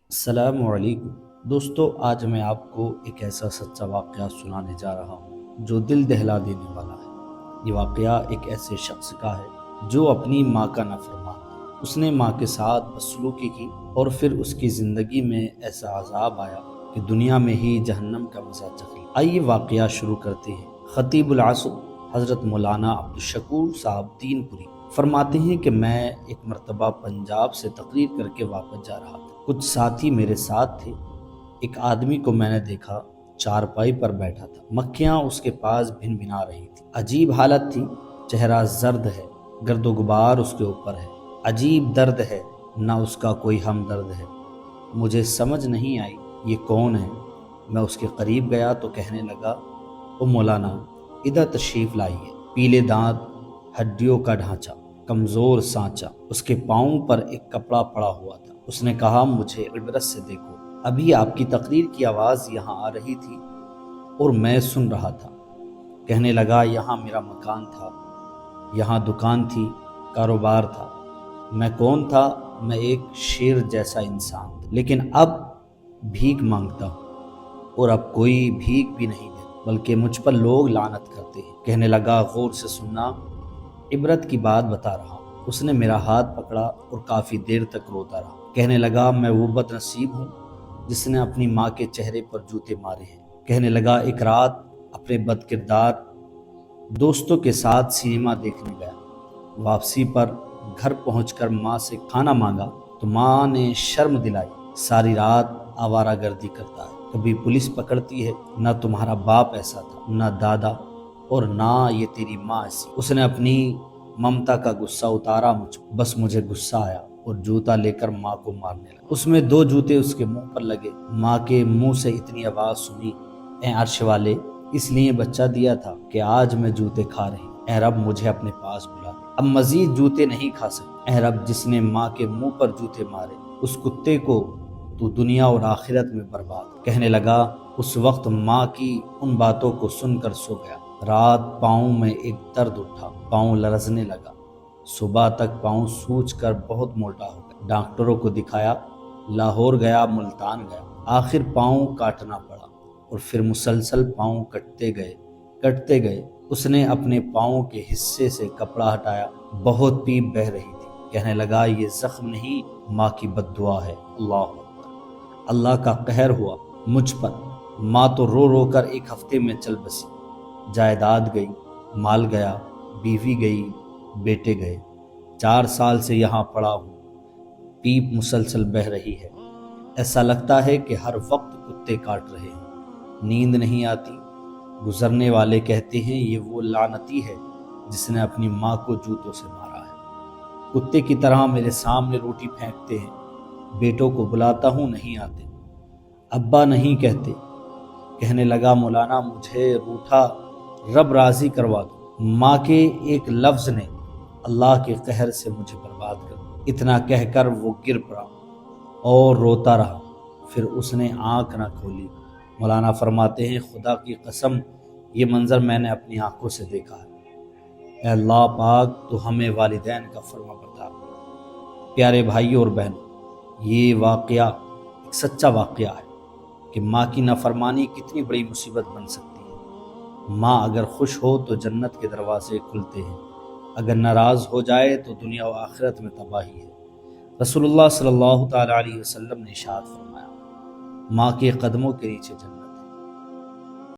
السلام علیکم دوستو، آج میں آپ کو ایک ایسا سچا واقعہ سنانے جا رہا ہوں جو دل دہلا دینے والا ہے۔ یہ واقعہ ایک ایسے شخص کا ہے جو اپنی ماں کا نافرمان تھا۔ اس نے ماں کے ساتھ بدسلوکی کی اور پھر اس کی زندگی میں ایسا عذاب آیا کہ دنیا میں ہی جہنم کا مزہ چکھ لیا۔ آئیے واقعہ شروع کرتے ہیں۔ خطیب العصر حضرت مولانا عبدالشکور صاحب دین پوری فرماتے ہیں کہ میں ایک مرتبہ پنجاب سے تقریر کر کے واپس جا رہا تھا۔ کچھ ساتھی میرے ساتھ تھے۔ ایک آدمی کو میں نے دیکھا، چارپائی پر بیٹھا تھا، مکھیاں اس کے پاس بھن بھنا رہی تھی۔ عجیب حالت تھی، چہرہ زرد ہے، گرد و غبار اس کے اوپر ہے، عجیب درد ہے، نہ اس کا کوئی ہمدرد ہے۔ مجھے سمجھ نہیں آئی یہ کون ہے۔ میں اس کے قریب گیا تو کہنے لگا، او مولانا، ادھر تشریف لائیے۔ پیلے دانت، ہڈیوں کا ڈھانچہ، کمزور سانچہ، اس کے پاؤں پر ایک کپڑا پڑا ہوا تھا۔ اس نے کہا، مجھے عبرت سے دیکھو، ابھی آپ کی تقریر کی آواز یہاں آ رہی تھی اور میں سن رہا تھا۔ کہنے لگا، یہاں میرا مکان تھا، یہاں دکان تھی، کاروبار تھا۔ میں کون تھا؟ میں ایک شیر جیسا انسان تھا، لیکن اب بھیک مانگتا ہوں، اور اب کوئی بھیک بھی نہیں دیتا، بلکہ مجھ پر لوگ لعنت کرتے ہیں۔ کہنے لگا، غور سے سننا، عبرت کی بات بتا رہا ہوں۔ اس نے میرا ہاتھ پکڑا اور کافی دیر تک روتا رہا۔ کہنے لگا، میں وہ بد نصیب ہوں جس نے اپنی ماں کے چہرے پر جوتے مارے ہیں۔ کہنے لگا، ایک رات اپنے بد کردار دوستوں کے ساتھ سینما دیکھنے گیا۔ واپسی پر گھر پہنچ کر ماں سے کھانا مانگا تو ماں نے شرم دلائی۔ ساری رات آوارہ گردی کرتا ہے، کبھی پولیس پکڑتی ہے، نہ تمہارا باپ ایسا تھا، نہ دادا، اور نہ یہ تیری ماں ایسی۔ اس نے اپنی ممتا کا غصہ اتارا مجھ پر، بس مجھے غصہ آیا اور جوتا لے کر ماں کو مارنے لگا۔ اس میں 2 جوتے اس کے منہ پر لگے۔ ماں کے منہ سے اتنی آواز سنی، اے عرش والے، اس لیے بچہ دیا تھا کہ آج میں جوتے کھا رہی ہوں۔ اے رب، مجھے اپنے پاس بلا دے، اب مزید جوتے نہیں کھا سکتے۔ اے رب، جس نے ماں کے منہ پر جوتے مارے، اس کتے کو تو دنیا اور آخرت میں برباد۔ کہنے لگا، اس وقت ماں کی ان باتوں کو سن کر سو گیا۔ رات پاؤں میں ایک درد اٹھا، پاؤں لرزنے لگا۔ صبح تک پاؤں سوج کر بہت موٹا ہو گیا۔ ڈاکٹروں کو دکھایا، لاہور گیا، ملتان گیا، آخر پاؤں کاٹنا پڑا، اور پھر مسلسل پاؤں کٹتے گئے۔ اس نے اپنے پاؤں کے حصے سے کپڑا ہٹایا، بہت پیپ بہہ رہی تھی۔ کہنے لگا، یہ زخم نہیں، ماں کی بد دعا ہے۔ اللہ اکبر۔ اللہ کا قہر ہوا مجھ پر۔ ماں تو رو رو کر 1 ہفتے میں چل بسی۔ جائیداد گئی، مال گیا، بیوی گئی، بیٹے گئے۔ 4 سال سے یہاں پڑا ہوں، پیپ مسلسل بہہ رہی ہے۔ ایسا لگتا ہے کہ ہر وقت کتے کاٹ رہے ہیں، نیند نہیں آتی۔ گزرنے والے کہتے ہیں، یہ وہ لعنتی ہے جس نے اپنی ماں کو جوتوں سے مارا ہے۔ کتے کی طرح میرے سامنے روٹی پھینکتے ہیں، بیٹوں کو بلاتا ہوں، نہیں آتے، ابا نہیں کہتے۔ کہنے لگا، مولانا، مجھے روٹھا رب راضی کروا دو، ماں کے ایک لفظ نے اللہ کے قہر سے مجھے برباد کر دیا۔ اتنا کہہ کر وہ گر پڑا اور روتا رہا، پھر اس نے آنکھ نہ کھولی۔ مولانا فرماتے ہیں، خدا کی قسم، یہ منظر میں نے اپنی آنکھوں سے دیکھا ہے۔ اے اللہ پاک، تو ہمیں والدین کا فرما بردار بنا۔ پیارے بھائیوں اور بہنوں، یہ واقعہ ایک سچا واقعہ ہے کہ ماں کی نافرمانی کتنی بڑی مصیبت بن سکتی ہے۔ ماں اگر خوش ہو تو جنت کے دروازے کھلتے ہیں، اگر ناراض ہو جائے تو دنیا و آخرت میں تباہی ہے۔ رسول اللہ صلی اللہ تعالیٰ علیہ وسلم نے ارشاد فرمایا، ماں کے قدموں کے نیچے جنت۔